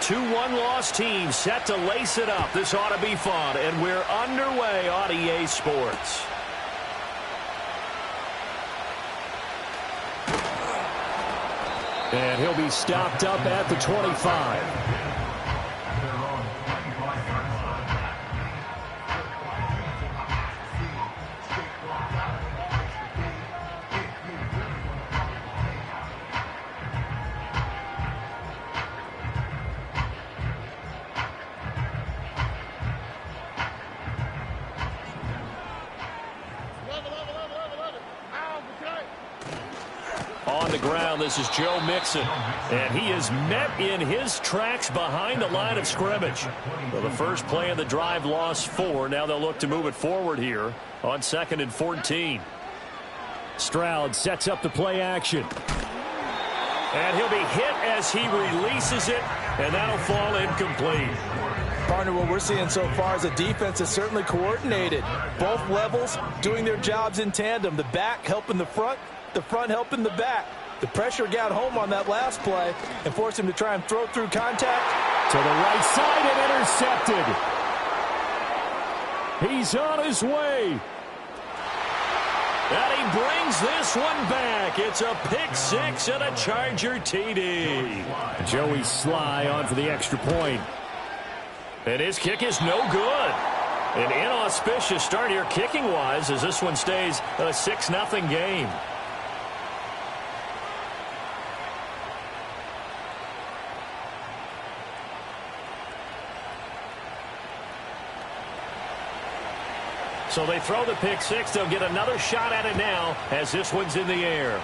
two one-loss teams set to lace it up. This ought to be fun, and we're underway on EA Sports. And he'll be stopped up at the 25. On the ground, this is Joe Mixon, and he is met in his tracks behind the line of scrimmage. Well, the first play of the drive lost 4. Now they'll look to move it forward here on 2nd and 14. Stroud sets up the play action. And he'll be hit as he releases it, and that'll fall incomplete. Partner, what we're seeing so far is the defense is certainly coordinated. Both levels doing their jobs in tandem. The back helping the front helping the back. The pressure got home on that last play and forced him to try and throw through contact. To the right side and intercepted. He's on his way. And he brings this one back. It's a pick 6 and a Charger TD. Joey Sly on for the extra point. And his kick is no good. An inauspicious start here kicking-wise as this one stays a 6-0 game. So they throw the pick 6. They'll get another shot at it now as this one's in the air.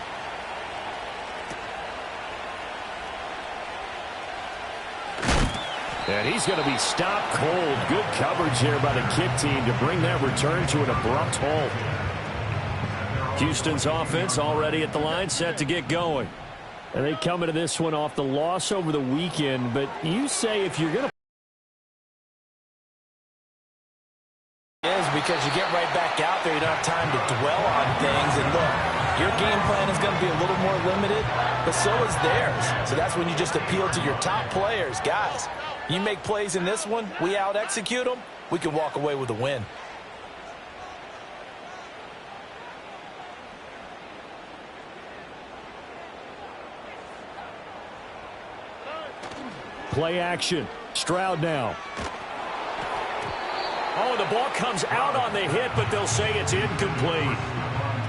And he's going to be stopped cold. Good coverage here by the kick team to bring that return to an abrupt halt. Houston's offense already at the line, set to get going. And they come into this one off the loss over the weekend. But you say if you're going to because you get right back out there, you don't have time to dwell on things. And look, your game plan is going to be a little more limited, but so is theirs. So that's when you just appeal to your top players. Guys, you make plays in this one, we out-execute them, we can walk away with a win. play action. Stroud now. Oh, the ball comes out on the hit, but they'll say it's incomplete.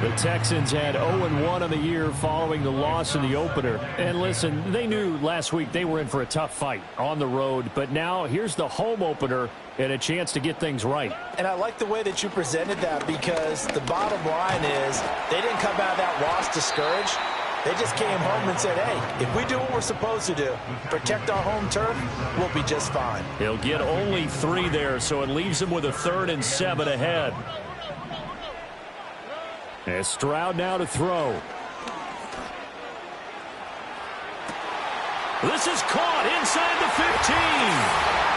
The Texans had 0-1 on the year following the loss in the opener. And listen, they knew last week they were in for a tough fight on the road. But now here's the home opener and a chance to get things right. And I like the way that you presented that, because the bottom line is they didn't come out of that loss discouraged. They just came home and said, hey, if we do what we're supposed to do, protect our home turf, we'll be just fine. He'll get only 3 there, so it leaves him with a 3rd and 7 ahead. As Stroud now to throw. This is caught inside the 15.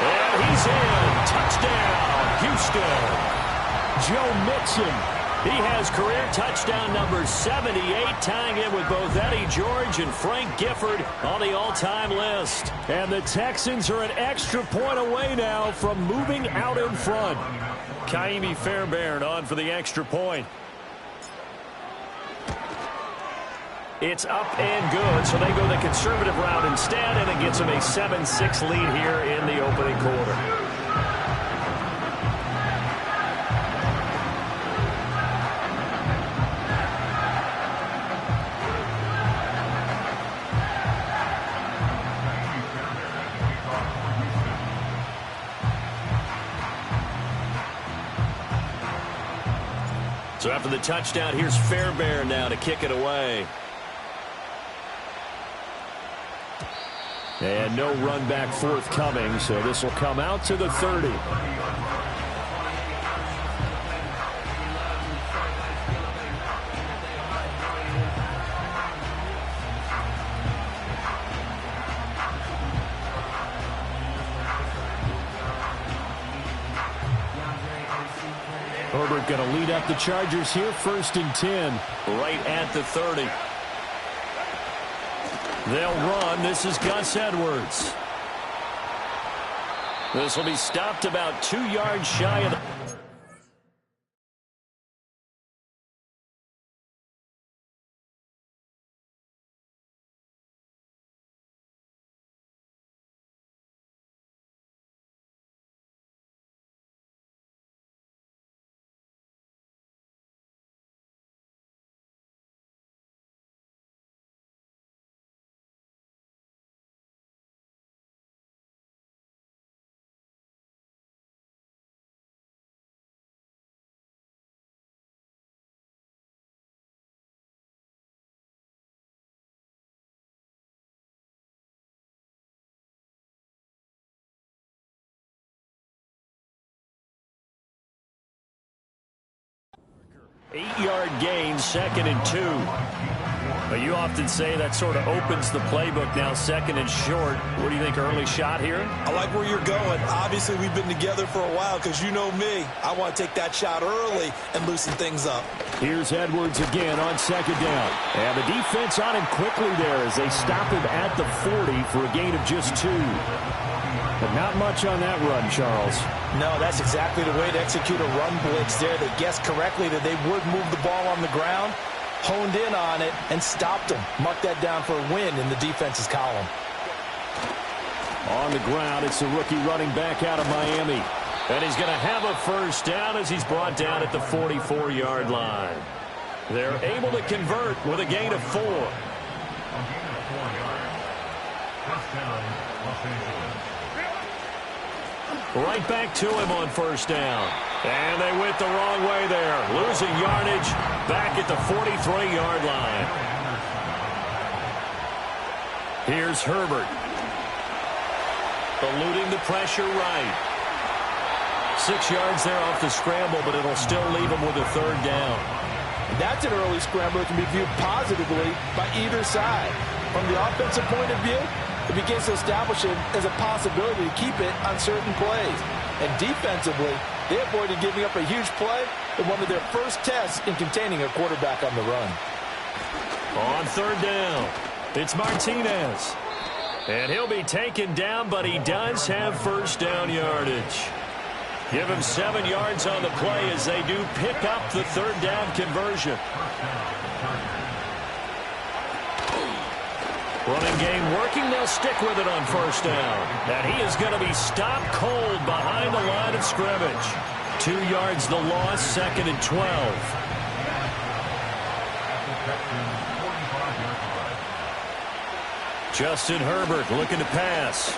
And he's in. Touchdown, Houston. Joe Mixon. He has career touchdown number 78, tying it with both Eddie George and Frank Gifford on the all-time list. And the Texans are an extra point away now from moving out in front. Kaimi Fairbairn on for the extra point. It's up and good, so they go the conservative route instead, and it gets them a 7-6 lead here in the opening quarter. So after the touchdown, here's Fairbairn now to kick it away. And no run back forthcoming, so this will come out to the 30. Herbert going to lead up the Chargers here, 1st and 10. Right at the 30. They'll run. This is Gus Edwards. This will be stopped about 2 yards shy of the... Eight-yard gain, 2nd and 2. But you often say that sort of opens the playbook now, 2nd and short. What do you think, early shot here? I like where you're going. Obviously, we've been together for a while because you know me. I want to take that shot early and loosen things up. Here's Edwards again on 2nd down. And the defense on him quickly there as they stop him at the 40 for a gain of just 2. But not much on that run, Charles. No, that's exactly the way to execute a run blitz there. They guessed correctly that they would move the ball on the ground, honed in on it, and stopped them. Mark that down for a win in the defense's column. On the ground, it's the rookie running back out of Miami. And he's going to have a first down as he's brought down at the 44-yard line. They're able to convert with a gain of 4. Right back to him on first down. And they went the wrong way there. Losing yardage back at the 43-yard line. Here's Herbert. Eluding the pressure right. 6 yards there off the scramble, but it'll still leave him with a 3rd down. That's an early scramble that can be viewed positively by either side. From the offensive point of view, it begins to establish it as a possibility to keep it on certain plays. And defensively, they avoided giving up a huge play in one of their first tests in containing a quarterback on the run. On 3rd down, it's Martinez. And he'll be taken down, but he does have first down yardage. Give him 7 yards on the play as they do pick up the 3rd down conversion. Running game working. They'll stick with it on first down. And he is going to be stopped cold behind the line of scrimmage. 2 yards the loss, 2nd and 12. Justin Herbert looking to pass.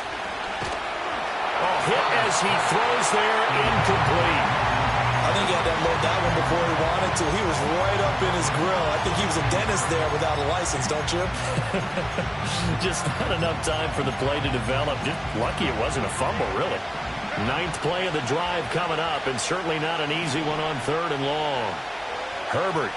Oh, hit as he throws there, incomplete. I think he had to unload that one before he wanted to. He was right up in his grill. I think he was a dentist there without a license, don't you? Just not enough time for the play to develop. Just lucky it wasn't a fumble, really. 9th play of the drive coming up, and certainly not an easy one on 3rd and long. Herbert.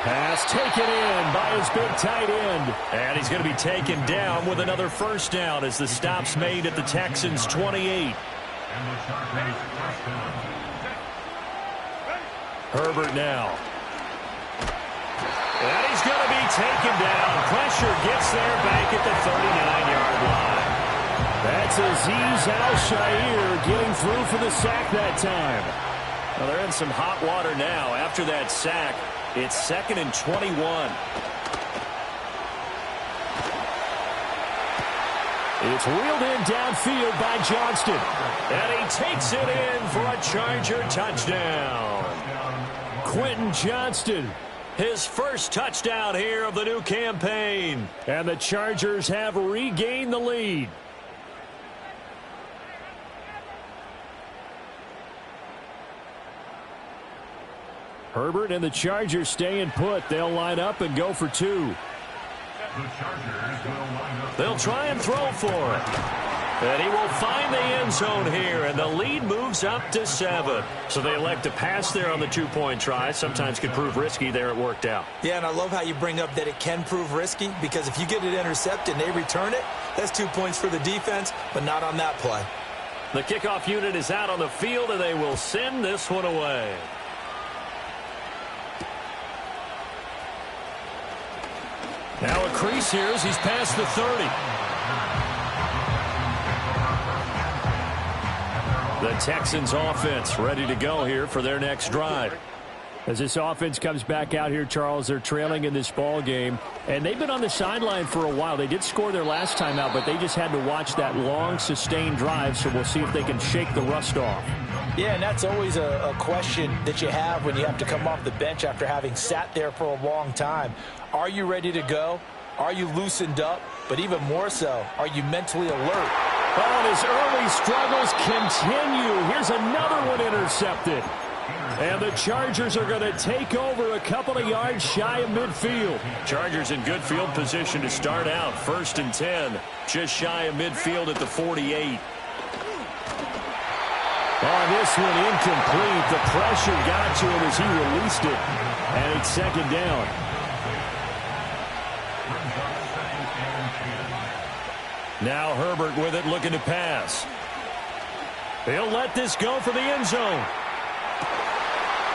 Pass taken in by his big tight end. And he's going to be taken down with another first down as the stop's made at the Texans' 28. Herbert now. And he's going to be taken down. Pressure gets there back at the 39-yard line. That's Azeez Al-Shaair getting through for the sack that time. Well, they're in some hot water now after that sack. It's 2nd and 21. It's reeled in downfield by Johnston. And he takes it in for a Charger touchdown. Quentin Johnston, his first touchdown here of the new campaign. And the Chargers have regained the lead. Herbert and the Chargers staying put. They'll line up and go for 2. They'll try and throw for it. And he will find the end zone here, and the lead moves up to 7. So they elect to pass there on the 2-point try. Sometimes could prove risky. There it worked out. Yeah, and I love how you bring up that it can prove risky, because if you get it intercepted and they return it, that's 2 points for the defense, but not on that play. The kickoff unit is out on the field, and they will send this one away. Now a crease here as he's past the 30. The Texans offense ready to go here for their next drive. As this offense comes back out here, Charles, they're trailing in this ball game, and they've been on the sideline for a while. They did score their last time out, but they just had to watch that long, sustained drive, so we'll see if they can shake the rust off. Yeah, and that's always a question that you have when you have to come off the bench after having sat there for a long time. Are you ready to go? Are you loosened up? But even more so, are you mentally alert? Oh, and his early struggles continue. Here's another one intercepted. And the Chargers are going to take over a couple of yards shy of midfield. Chargers in good field position to start out. 1st and 10. Just shy of midfield at the 48. Oh, this one incomplete. The pressure got to him as he released it. And it's 2nd down. Now Herbert with it, looking to pass. He'll let this go for the end zone.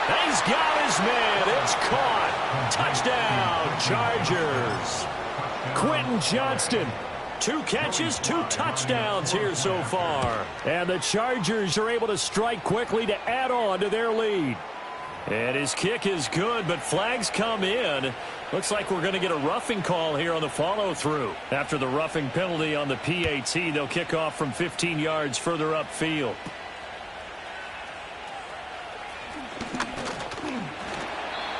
He's got his man. It's caught. Touchdown, Chargers. Quentin Johnston. 2 catches, 2 touchdowns here so far. And the Chargers are able to strike quickly to add on to their lead. And his kick is good, but flags come in. Looks like we're going to get a roughing call here on the follow-through. After the roughing penalty on the PAT, they'll kick off from 15 yards further upfield.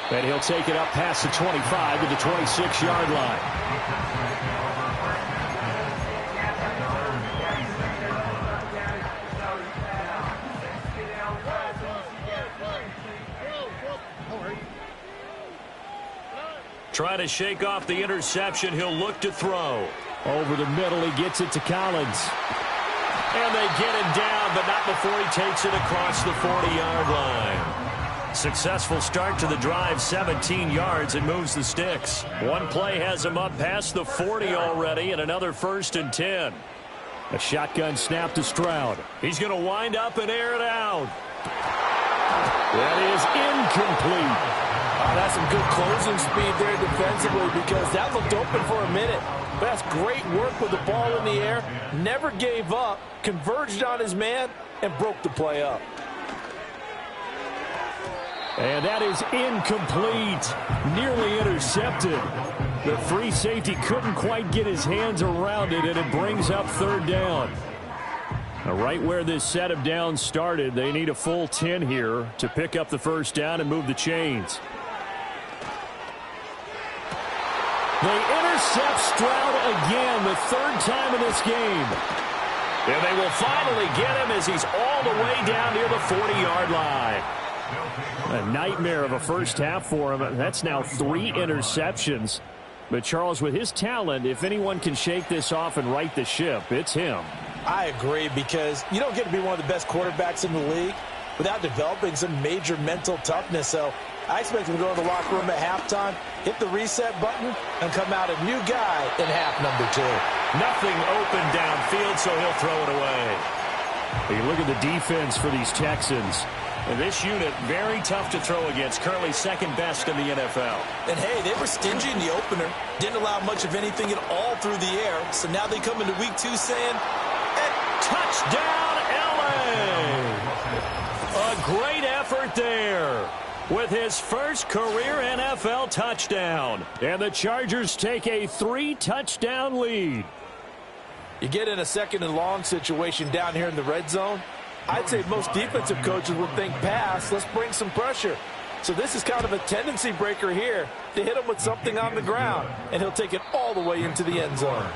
And he'll take it up past the 25 to the 26-yard line. Try to shake off the interception. He'll look to throw. Over the middle, he gets it to Collins. And they get him down, but not before he takes it across the 40-yard line. Successful start to the drive, 17 yards, and moves the sticks. One play has him up past the 40 already, and another 1st and 10. A shotgun snap to Stroud. He's going to wind up and air it out. That is incomplete. Oh, that's some good closing speed there defensively because that looked open for a minute. But that's great work with the ball in the air. Never gave up, converged on his man, and broke the play up. And that is incomplete. Nearly intercepted. The free safety couldn't quite get his hands around it, and it brings up 3rd down. Now, right where this set of downs started, they need a full 10 here to pick up the 1st down and move the chains. They intercept Stroud again, the 3rd time in this game. And they will finally get him as he's all the way down near the 40-yard line. A nightmare of a first half for him. That's now 3 interceptions. But Charles, with his talent, if anyone can shake this off and right the ship, it's him. I agree, because you don't get to be one of the best quarterbacks in the league without developing some major mental toughness. So I expect him to go to the locker room at halftime, hit the reset button, and come out a new guy in half number 2. Nothing open downfield, so he'll throw it away. You look at the defense for these Texans. And this unit, very tough to throw against. Currently 2nd best in the NFL. And, hey, they were stingy in the opener. Didn't allow much of anything at all through the air. So now they come into week 2 saying, touchdown, L.A. A great effort there with his first career NFL touchdown. And the Chargers take a 3-touchdown lead. You get in a 2nd and long situation down here in the red zone. I'd say most defensive coaches would think pass. Let's bring some pressure. So this is kind of a tendency breaker here to hit him with something on the ground. And he'll take it all the way into the end zone.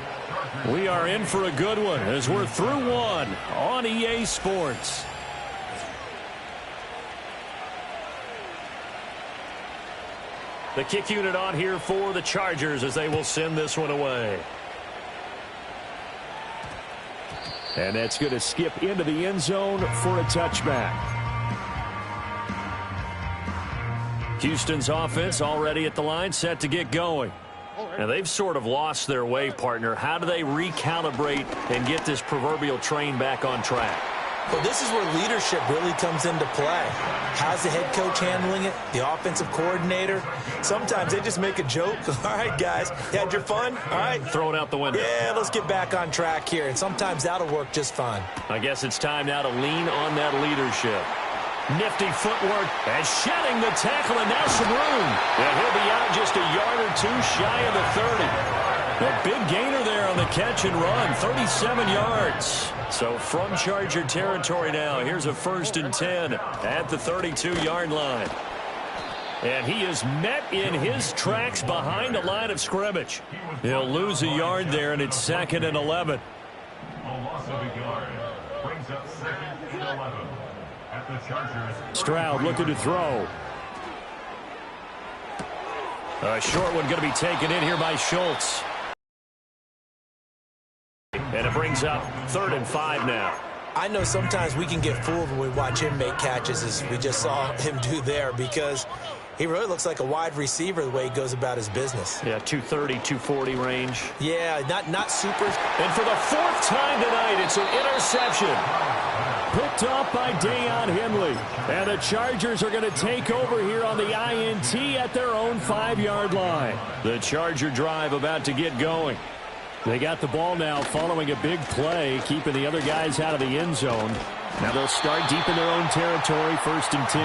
We are in for a good one as we're through one on EA Sports. The kick unit on here for the Chargers as they will send this one away. And that's going to skip into the end zone for a touchback. Houston's offense already at the line, set to get going. And they've sort of lost their way, partner. How do they recalibrate and get this proverbial train back on track? Well, this is where leadership really comes into play. How's the head coach handling it? The offensive coordinator? Sometimes they just make a joke. All right, guys, you had your fun? All right. Throw it out the window. Yeah, let's get back on track here. And sometimes that'll work just fine. I guess it's time now to lean on that leadership. Nifty footwork and shedding the tackle, and now some room. And he'll be out just a yard or two shy of the 30. A big gainer there on the catch and run, 37 yards. So from Charger territory now, here's a 1st and 10 at the 32-yard line. And he is met in his tracks behind the line of scrimmage. He'll lose a yard there, and it's 2nd and 11. A loss of a yard brings up 2nd and 11 at the Chargers. Stroud looking to throw. A short one going to be taken in here by Schultz. And it brings up 3rd and 5 now. I know sometimes we can get fooled when we watch him make catches, as we just saw him do there, because he really looks like a wide receiver the way he goes about his business. Yeah, 230, 240 range. Yeah, not super. And for the 4th time tonight, it's an interception. Picked off by Deion Henley. And the Chargers are going to take over here on the INT at their own 5-yard line. The Charger drive about to get going. They got the ball now following a big play, keeping the other guys out of the end zone. Now they'll start deep in their own territory, 1st and 10.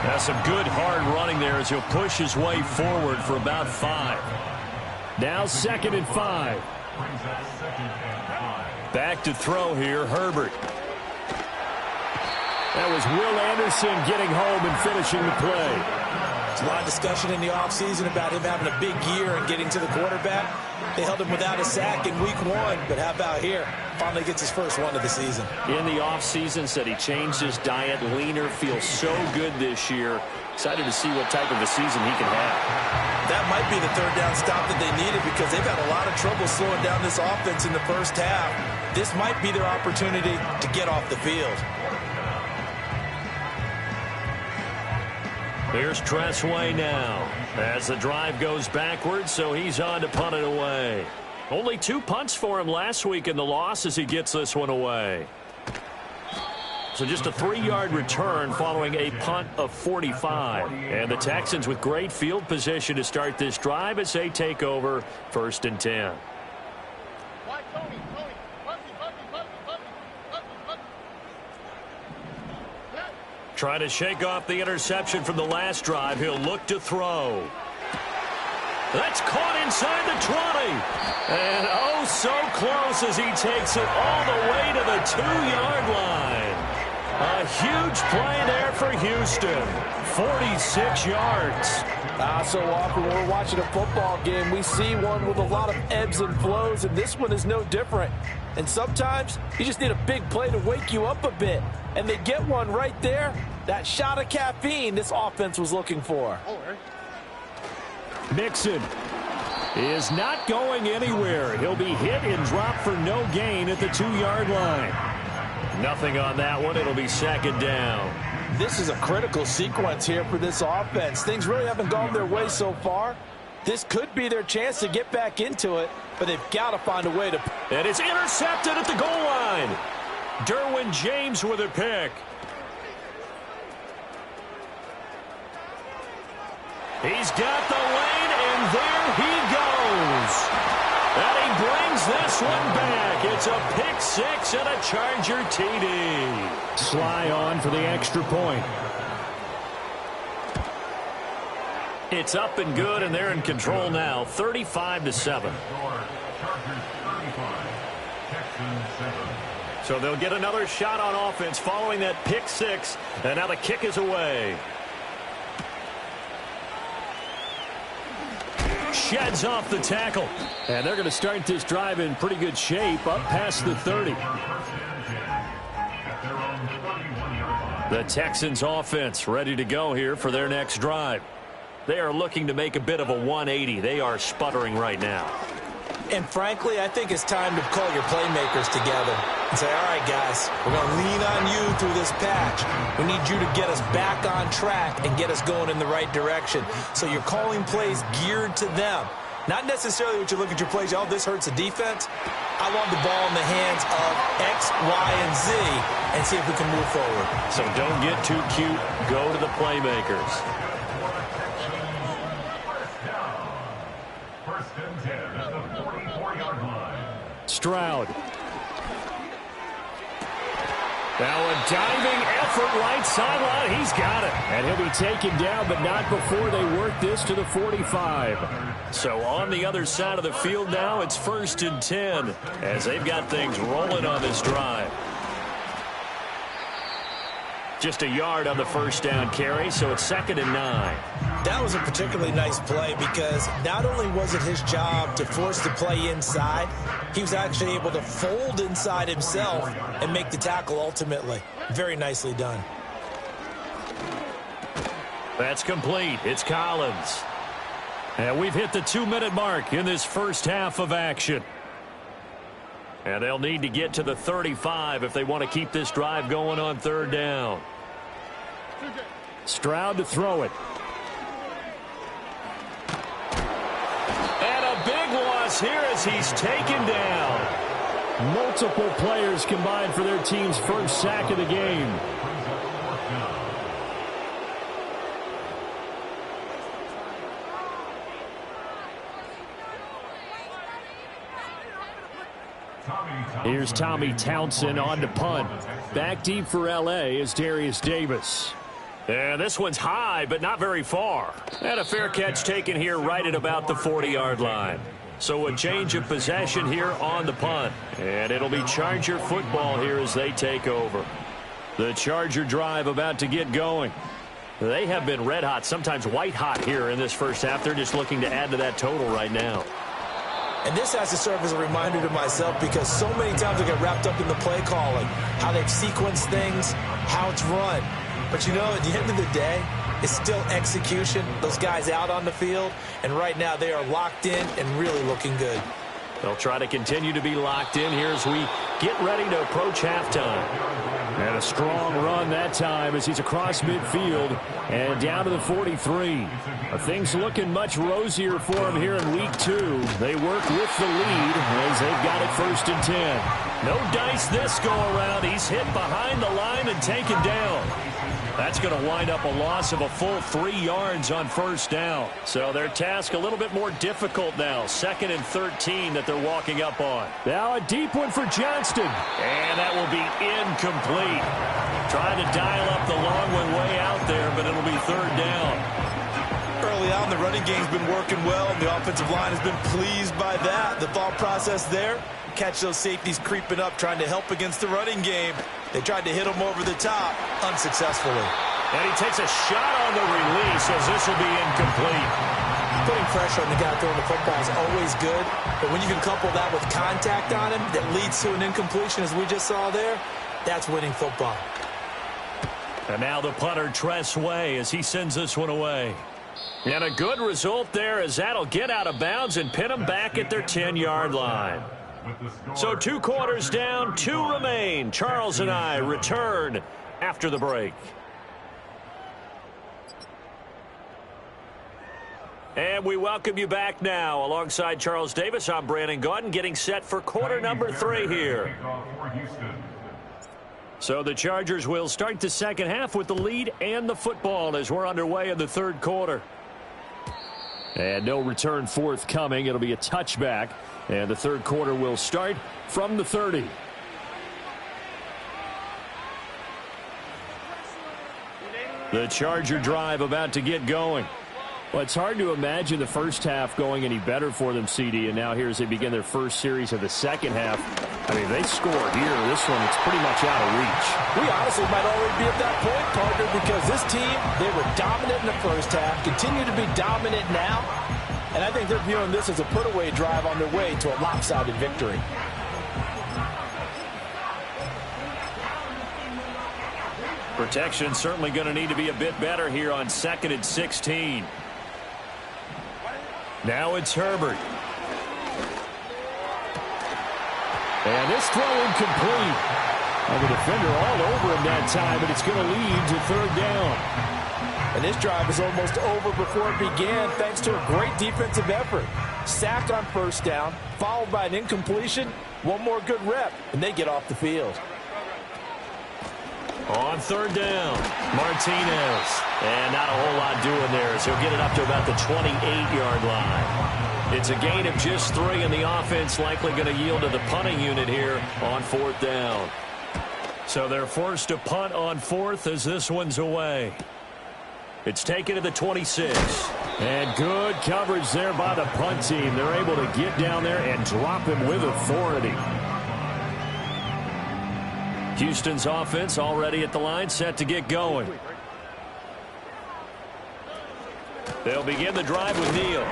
That's some good hard running there as he'll push his way forward for about 5. Now 2nd and 5. Back to throw here, Herbert. That was Will Anderson getting home and finishing the play. There's a lot of discussion in the offseason about him having a big year and getting to the quarterback. They held him without a sack in week 1, but how about here? Finally gets his first one of the season. In the offseason, said he changed his diet, leaner, feels so good this year. Excited to see what type of a season he can have. That might be the 3rd down stop that they needed, because they've had a lot of trouble slowing down this offense in the first half. This might be their opportunity to get off the field. Here's Tressway now as the drive goes backwards, so he's on to punt it away. Only 2 punts for him last week in the loss as he gets this one away. So just a 3-yard return following a punt of 45. And the Texans with great field position to start this drive as they take over 1st and 10. Trying to shake off the interception from the last drive. He'll look to throw. That's caught inside the 20. And oh, so close as he takes it all the way to the 2-yard line. A huge play there for Houston. 46 yards. So often when we're watching a football game, we see one with a lot of ebbs and flows, and this one is no different. And sometimes you just need a big play to wake you up a bit. And they get one right there. That shot of caffeine this offense was looking for. Mixon is not going anywhere. He'll be hit and dropped for no gain at the 2-yard line. Nothing on that one. It'll be 2nd down. This is a critical sequence here for this offense. Things really haven't gone their way so far. This could be their chance to get back into it, but they've got to find a way to. And it's intercepted at the goal line. Derwin James with a pick. He's got the lane, and there he goes. And he brings this one back. It's a pick 6 and a Charger TD. Sly on for the extra point. It's up and good, and they're in control now, 35-7. So they'll get another shot on offense following that pick 6, and now the kick is away. Sheds off the tackle. And they're going to start this drive in pretty good shape, up past the 30. The Texans offense ready to go here for their next drive. They are looking to make a bit of a 180. They are sputtering right now. And frankly, I think it's time to call your playmakers together and say, all right, guys, we're going to lean on you through this patch. We need you to get us back on track and get us going in the right direction. So you're calling plays geared to them. Not necessarily what you look at your plays, oh, this hurts the defense. I want the ball in the hands of X, Y, and Z and see if we can move forward. So don't get too cute. Go to the playmakers. First and 10 at the 44-yard line. Stroud. Now a diving effort right sideline. He's got it. And he'll be taken down, but not before they work this to the 45. So on the other side of the field now, it's 1st and 10 as they've got things rolling on this drive. Just a yard on the first down carry, so it's 2nd and 9. That was a particularly nice play because not only was it his job to force the play inside, he was actually able to fold inside himself and make the tackle ultimately. Very nicely done. That's complete. It's Collins. And we've hit the 2-minute mark in this first half of action. And they'll need to get to the 35 if they want to keep this drive going on 3rd down. Stroud to throw it. And a big loss here as he's taken down. Multiple players combined for their team's first sack of the game. Here's Tommy Townsend on to punt. Back deep for L.A. is Darius Davis. And this one's high, but not very far. And a fair catch taken here right at about the 40-yard line. So a change of possession here on the punt. And it'll be Charger football here as they take over. The Charger drive about to get going. They have been red hot, sometimes white hot here in this first half. They're just looking to add to that total right now. And this has to serve as a reminder to myself because so many times I get wrapped up in the play calling, how they've sequenced things, how it's run. But, you know, at the end of the day, it's still execution. Those guys out on the field, and right now they are locked in and really looking good. They'll try to continue to be locked in here as we get ready to approach halftime. And a strong run that time as he's across midfield and down to the 43. Things looking much rosier for him here in week 2. They work with the lead as they've got it 1st and 10. No dice this go around. He's hit behind the line and taken down. That's going to wind up a loss of a full 3 yards on 1st down. So their task a little bit more difficult now. 2nd and 13 that they're walking up on. Now a deep one for Johnston. And that will be incomplete. Trying to dial up the long one way out there, but it'll be 3rd down. Early on, the running game's been working well, and the offensive line has been pleased by that. The thought process there, catch those safeties creeping up, trying to help against the running game. They tried to hit him over the top, unsuccessfully. And he takes a shot on the release as this will be incomplete. Putting pressure on the guy throwing the football is always good, but when you can couple that with contact on him that leads to an incompletion, as we just saw there, that's winning football. And now the punter, Tress Way, as he sends this one away. And a good result there as that'll get out of bounds and pin them back at their 10-yard line. So 2 quarters down, 2 remain. Charles and I return after the break. And we welcome you back now. Alongside Charles Davis, I'm Brandon Gaudin, getting set for quarter number 3 here. So the Chargers will start the second half with the lead and the football as we're underway in the 3rd quarter. And no return forthcoming. It'll be a touchback. And the 3rd quarter will start from the 30. The Charger drive about to get going. Well, it's hard to imagine the first half going any better for them, CD. And now here as they begin their first series of the second half. I mean, they score here. This one, it's pretty much out of reach. We honestly might already be at that point, partner, because this team, they were dominant in the first half, continue to be dominant now. And I think they're viewing this as a put-away drive on their way to a lopsided victory. Protection certainly going to need to be a bit better here on 2nd and 16. Now it's Herbert. And this throw incomplete. And the defender all over him that time, but it's going to lead to 3rd down. And this drive is almost over before it began thanks to a great defensive effort. sack on first down, followed by an incompletion, one more good rep, and they get off the field. On third down, Martinez. And not a whole lot doing there as he'll get it up to about the 28-yard line. It's a gain of just 3, and the offense likely going to yield to the punting unit here on fourth down. So they're forced to punt on fourth as this one's away. It's taken to the 26. And good coverage there by the punt team. They're able to get down there and drop him with authority. Houston's offense already at the line, set to get going. They'll begin the drive with Neal.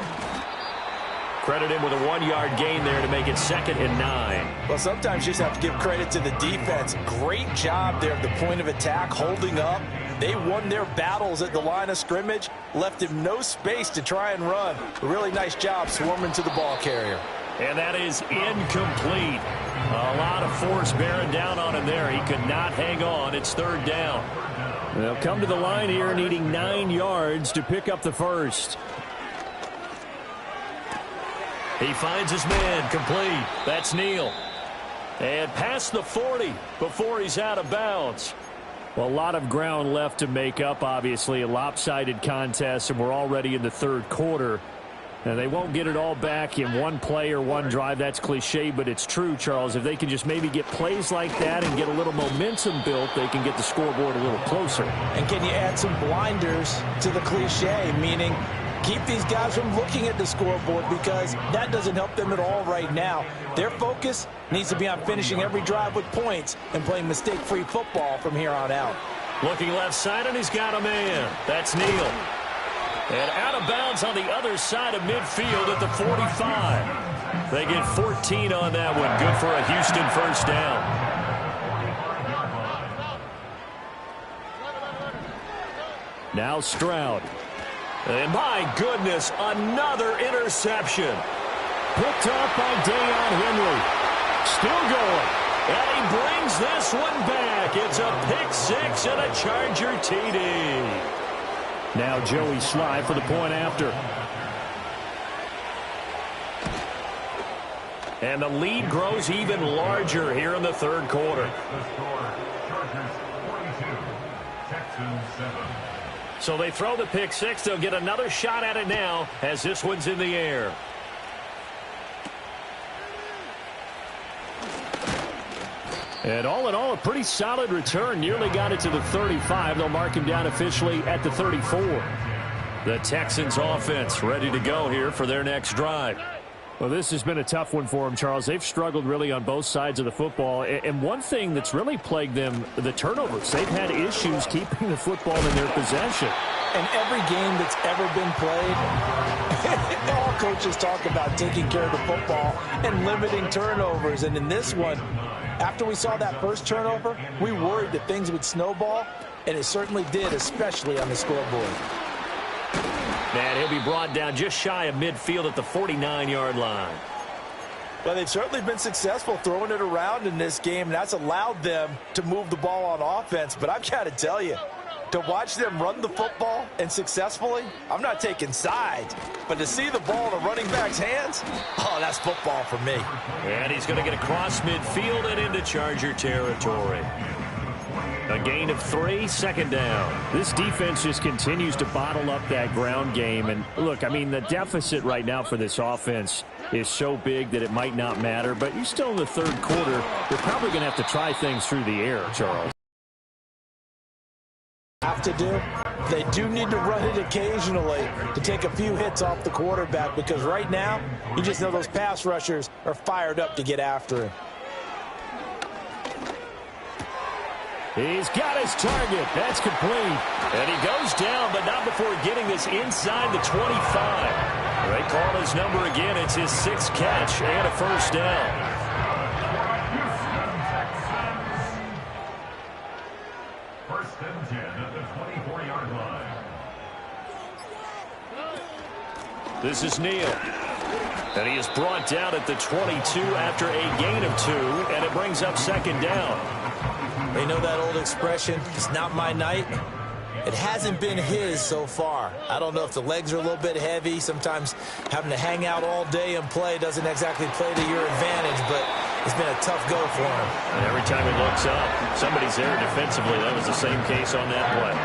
Credit him with a 1-yard gain there to make it 2nd and 9. Well, sometimes you just have to give credit to the defense. Great job there at the point of attack, holding up. They won their battles at the line of scrimmage, left him no space to try and run. A really nice job swarming to the ball carrier. And that is incomplete. A lot of force bearing down on him there. He could not hang on. It's 3rd down. They'll come to the line here needing 9 yards to pick up the first. He finds his man complete. That's Neal. And past the 40 before he's out of bounds. Well, a lot of ground left to make up, obviously. A lopsided contest, and we're already in the 3rd quarter. And they won't get it all back in one play or one drive. That's cliche, but it's true, Charles. If they can just maybe get plays like that and get a little momentum built, they can get the scoreboard a little closer. And can you add some blinders to the cliche, meaning keep these guys from looking at the scoreboard, because that doesn't help them at all right now. Their focus needs to be on finishing every drive with points and playing mistake-free football from here on out. Looking left side, and he's got a man. That's Neal. And out of bounds on the other side of midfield at the 45. They get 14 on that one. Good for a Houston first down. Now Stroud. And my goodness, another interception. Picked up by Deion Henry. Still going. And he brings this one back. It's a pick 6 and a Charger TD. Now Joey Sly for the point after. And the lead grows even larger here in the 3rd quarter. The score, Chargers 42, Texans 7. So they throw the pick 6. They'll get another shot at it now as this one's in the air. And all in all, a pretty solid return. Nearly got it to the 35. They'll mark him down officially at the 34. The Texans offense ready to go here for their next drive. Well, this has been a tough one for them, Charles. They've struggled really on both sides of the football. And one thing that's really plagued them, the turnovers. They've had issues keeping the football in their possession. And every game that's ever been played, all coaches talk about taking care of the football and limiting turnovers. And in this one, after we saw that first turnover, we worried that things would snowball, and it certainly did, especially on the scoreboard. Man, he'll be brought down just shy of midfield at the 49-yard line. Well, they've certainly been successful throwing it around in this game, and that's allowed them to move the ball on offense. But I've got to tell you, to watch them run the football and successfully, I'm not taking sides, but to see the ball in a running back's hands, oh, that's football for me. And he's going to get across midfield and into Charger territory. A gain of 3, 2nd down. This defense just continues to bottle up that ground game. And look, I mean, the deficit right now for this offense is so big that it might not matter. But you're still in the 3rd quarter. They're probably going to have to try things through the air, Charles. Have to do. They do need to run it occasionally to take a few hits off the quarterback, because right now, you just know those pass rushers are fired up to get after him. He's got his target. That's complete. And he goes down, but not before getting this inside the 25. They call his number again. It's his 6th catch and a first down. First and 10 at the 24-yard line. This is Neal. And he is brought down at the 22 after a gain of 2, and it brings up 2nd down. They know that old expression, it's not my night. It hasn't been his so far. I don't know if the legs are a little bit heavy. Sometimes having to hang out all day and play doesn't exactly play to your advantage, but it's been a tough go for him. And every time he looks up, somebody's there defensively. That was the same case on that play.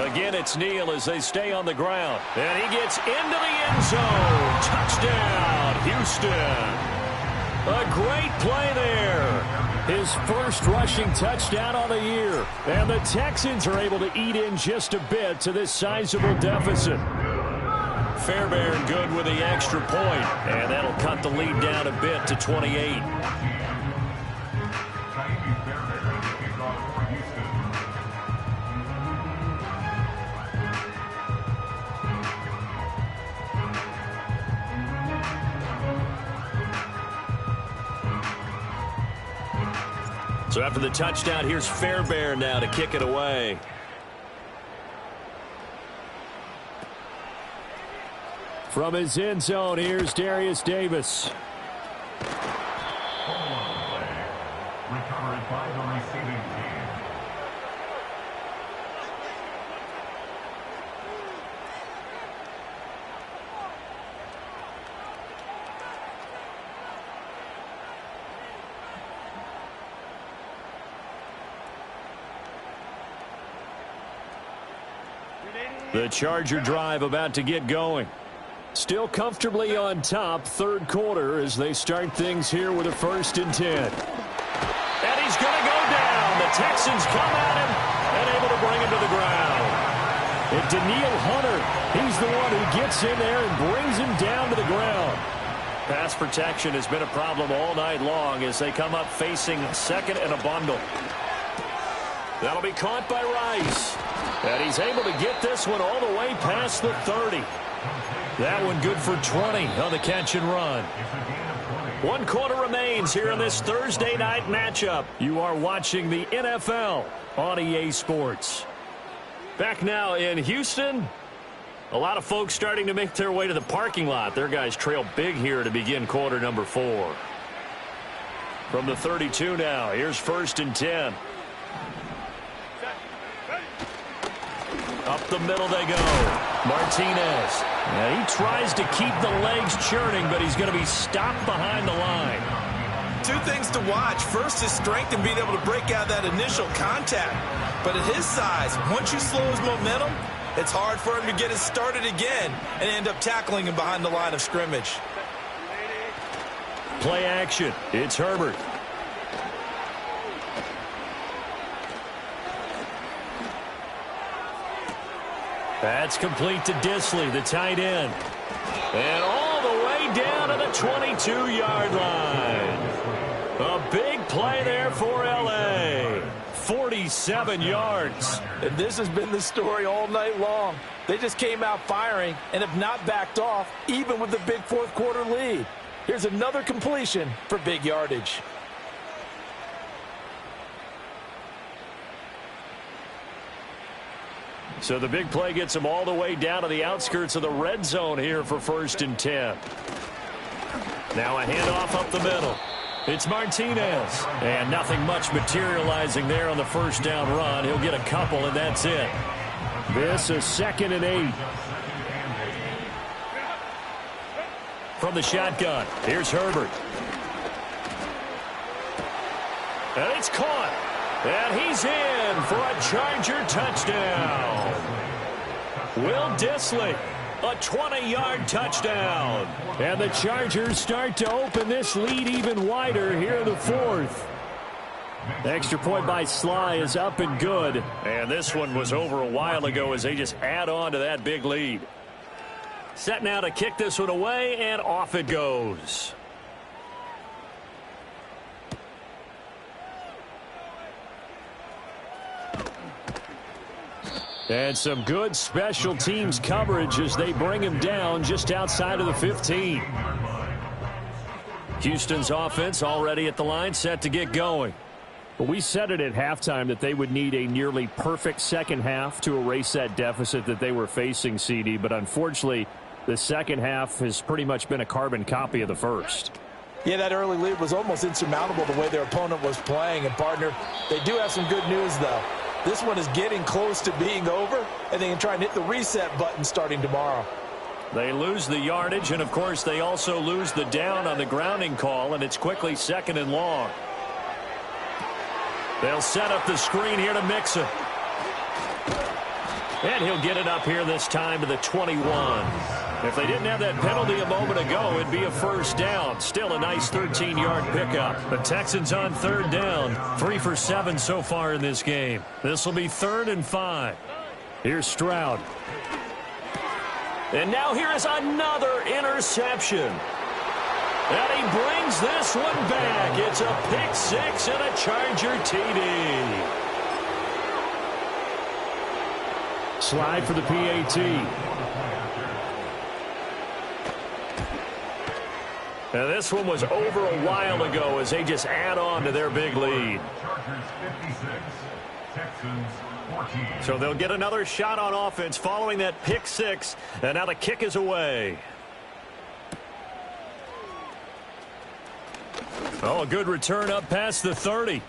Again, it's Neal as they stay on the ground. And he gets into the end zone. Touchdown, Houston. A great play there. His first rushing touchdown on the year. And the Texans are able to eat in just a bit to this sizable deficit. Fairbairn good with the extra point. And that'll cut the lead down a bit to 28. So after the touchdown, here's Fairbairn now to kick it away. From his end zone, here's Darius Davis. Recovered by the receiving team. The Charger drive about to get going. Still comfortably on top, third quarter as they start things here with a 1st and 10. And he's going to go down. The Texans come at him and able to bring him to the ground. And Daniil Hunter, he's the one who gets in there and brings him down to the ground. Pass protection has been a problem all night long as they come up facing second and a bundle. That'll be caught by Rice. And he's able to get this one all the way past the 30. That one good for 20 on the catch and run. 1 quarter remains here in this Thursday night matchup. You are watching the NFL on EA Sports. Back now in Houston. A lot of folks starting to make their way to the parking lot. Their guys trail big here to begin quarter number 4. From the 32 now, here's 1st and 10. Up the middle they go. Martinez. And he tries to keep the legs churning, but he's going to be stopped behind the line. 2 things to watch. First, his strength and being able to break out that initial contact. But at his size, once you slow his momentum, it's hard for him to get it started again and end up tackling him behind the line of scrimmage. Play action. It's Herbert. That's complete to Disley, the tight end. And all the way down to the 22-yard line. A big play there for L.A. 47 yards. And this has been the story all night long. They just came out firing and have not backed off, even with the big 4th quarter lead. Here's another completion for big yardage. So the big play gets him all the way down to the outskirts of the red zone here for 1st and 10. Now a handoff up the middle. It's Martinez. And nothing much materializing there on the 1st down run. He'll get a couple, and that's it. This is 2nd and 8. From the shotgun, here's Herbert. And it's caught. And he's in for a Charger touchdown. Will Disley, a 20-yard touchdown. And the Chargers start to open this lead even wider here in the 4th. The extra point by Sly is up and good. And this one was over a while ago as they just add on to that big lead. Set now to kick this one away, and off it goes. And some good special teams coverage as they bring him down just outside of the 15. Houston's offense already at the line, set to get going. But we said it at halftime that they would need a nearly perfect second half to erase that deficit that they were facing, CD. But unfortunately, the second half has pretty much been a carbon copy of the first. Yeah, that early lead was almost insurmountable the way their opponent was playing. And, partner, they do have some good news, though. This one is getting close to being over, and they can try and hit the reset button starting tomorrow. They lose the yardage, and, of course, they also lose the down on the grounding call, and it's quickly 2nd and long. They'll set up the screen here to Mixon. And he'll get it up here this time to the 21. If they didn't have that penalty a moment ago, it'd be a first down. Still a nice 13-yard pickup. The Texans on 3rd down. 3 for 7 so far in this game. This will be 3rd and 5. Here's Stroud. And now here is another interception. And he brings this one back. It's a pick 6 and a Charger TD. Slide for the PAT. Now this one was over a while ago as they just add on to their big lead. Chargers 56, Texans 14. So they'll get another shot on offense following that pick 6. And now the kick is away. Oh, a good return up past the 30.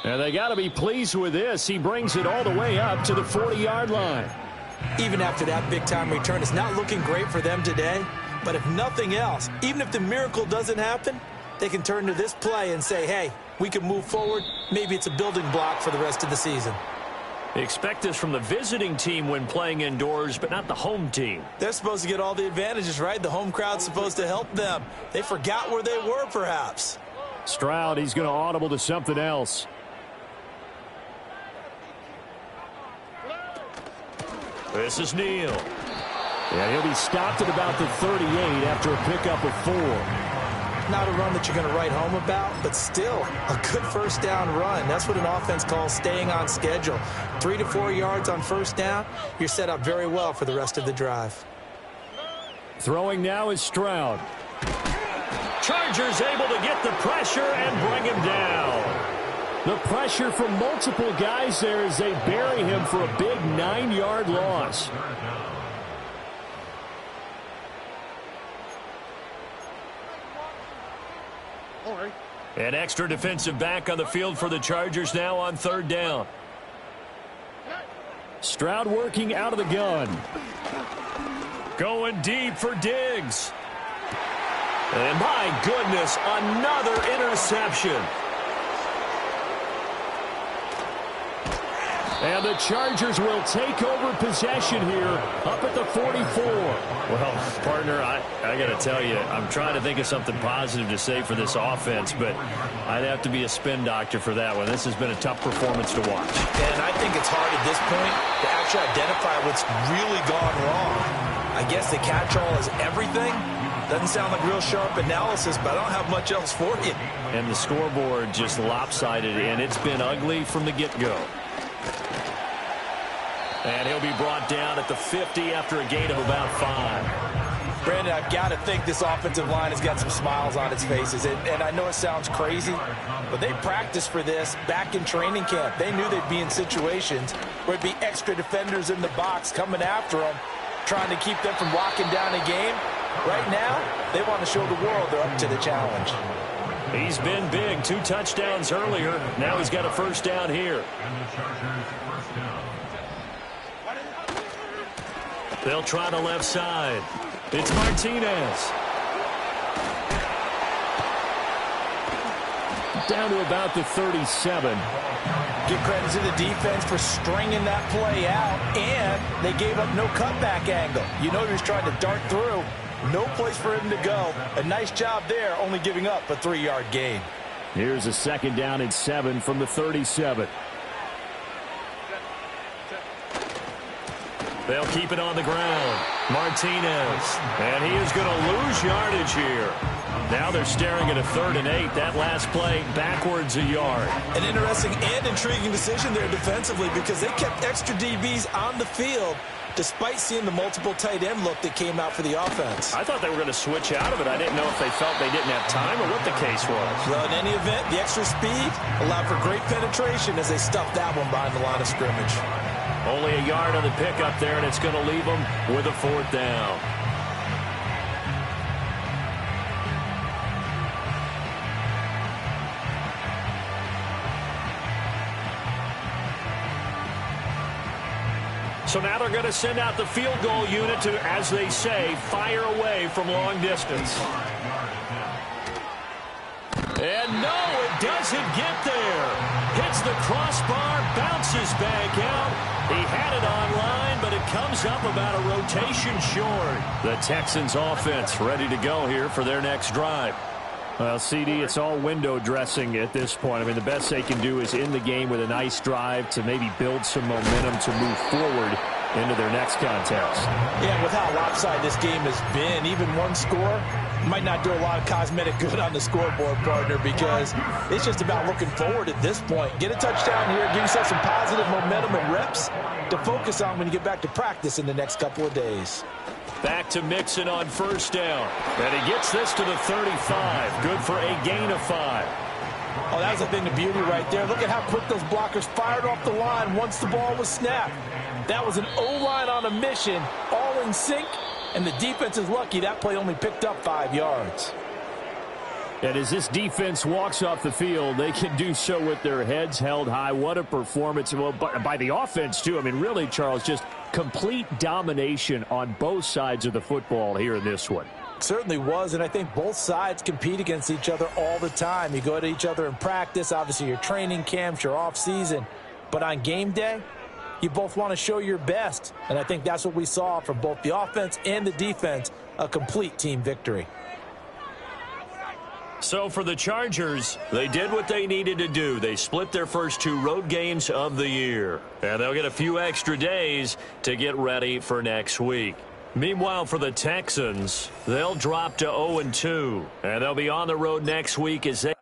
And they got to be pleased with this. He brings it all the way up to the 40-yard line. Even after that big-time return, it's not looking great for them today. But if nothing else, even if the miracle doesn't happen, they can turn to this play and say, hey, we can move forward. Maybe it's a building block for the rest of the season. Expect this from the visiting team when playing indoors, but not the home team. They're supposed to get all the advantages, right? The home crowd's supposed to help them. They forgot where they were, perhaps. Stroud, he's going to audible to something else. This is Neal. And he'll be stopped at about the 38 after a pickup of 4. Not a run that you're going to write home about, but still a good first down run. That's what an offense calls staying on schedule. 3 to 4 yards on first down, you're set up very well for the rest of the drive. Throwing now is Stroud. Chargers able to get the pressure and bring him down. The pressure from multiple guys there as they bury him for a big 9-yard loss. An extra defensive back on the field for the Chargers now on 3rd down. Stroud working out of the gun. Going deep for Diggs. And my goodness, another interception. And the Chargers will take over possession here up at the 44. Well, partner, I got to tell you, I'm trying to think of something positive to say for this offense, but I'd have to be a spin doctor for that one. This has been a tough performance to watch. And I think it's hard at this point to actually identify what's really gone wrong. I guess the catch-all is everything. Doesn't sound like real sharp analysis, but I don't have much else for you. And the scoreboard just lopsided, and it's been ugly from the get-go. And he'll be brought down at the 50 after a gain of about 5. Brandon, I've got to think this offensive line has got some smiles on its faces. And I know it sounds crazy, but they practiced for this back in training camp. They knew they'd be in situations where it'd be extra defenders in the box coming after them, trying to keep them from locking down a game. Right now, they want to show the world they're up to the challenge. He's been big. 2 touchdowns earlier. Now he's got a first down here. And the Chargers first down. They'll try the left side. It's Martinez. Down to about the 37. Give credit to the defense for stringing that play out, and they gave up no cutback angle. You know he was trying to dart through. No place for him to go. A nice job there, only giving up a 3-yard gain. Here's a 2nd down and 7 from the 37. They'll keep it on the ground. Martinez. And he is going to lose yardage here. Now they're staring at a 3rd and 8. That last play backwards a yard. An interesting and intriguing decision there defensively because they kept extra DBs on the field despite seeing the multiple tight end look that came out for the offense. I thought they were going to switch out of it. I didn't know if they felt they didn't have time or what the case was. Well, in any event, the extra speed allowed for great penetration as they stuffed that one behind the line of scrimmage. Only a yard on the pickup there, and it's going to leave them with a 4th down. So now they're going to send out the field goal unit to, as they say, fire away from long distance. And no, it doesn't get there. Hits the crossbar, bounces back out. He had it online, but it comes up about a rotation short. The Texans offense ready to go here for their next drive. Well, CD, it's all window dressing at this point. I mean, the best they can do is end the game with a nice drive to maybe build some momentum to move forward into their next contest. Yeah, with how lopsided this game has been, even one score might not do a lot of cosmetic good on the scoreboard, partner, because it's just about looking forward at this point. Get a touchdown here, give yourself some positive momentum and reps to focus on when you get back to practice in the next couple of days. Back to Mixon on first down. And he gets this to the 35. Good for a gain of 5. Oh, that was a thing of beauty right there. Look at how quick those blockers fired off the line once the ball was snapped. That was an O-line on a mission, all in sync, and the defense is lucky that play only picked up 5 yards. And as this defense walks off the field, they can do so with their heads held high. What a performance. Well, by the offense, too. I mean, really, Charles, just complete domination on both sides of the football here in this one. Certainly was, and I think both sides compete against each other all the time. You go to each other in practice, obviously your training camps, your off-season. But on game day, you both want to show your best. And I think that's what we saw from both the offense and the defense, a complete team victory. So for the Chargers, they did what they needed to do. They split their first 2 road games of the year. And they'll get a few extra days to get ready for next week. Meanwhile, for the Texans, they'll drop to 0-2. And they'll be on the road next week as they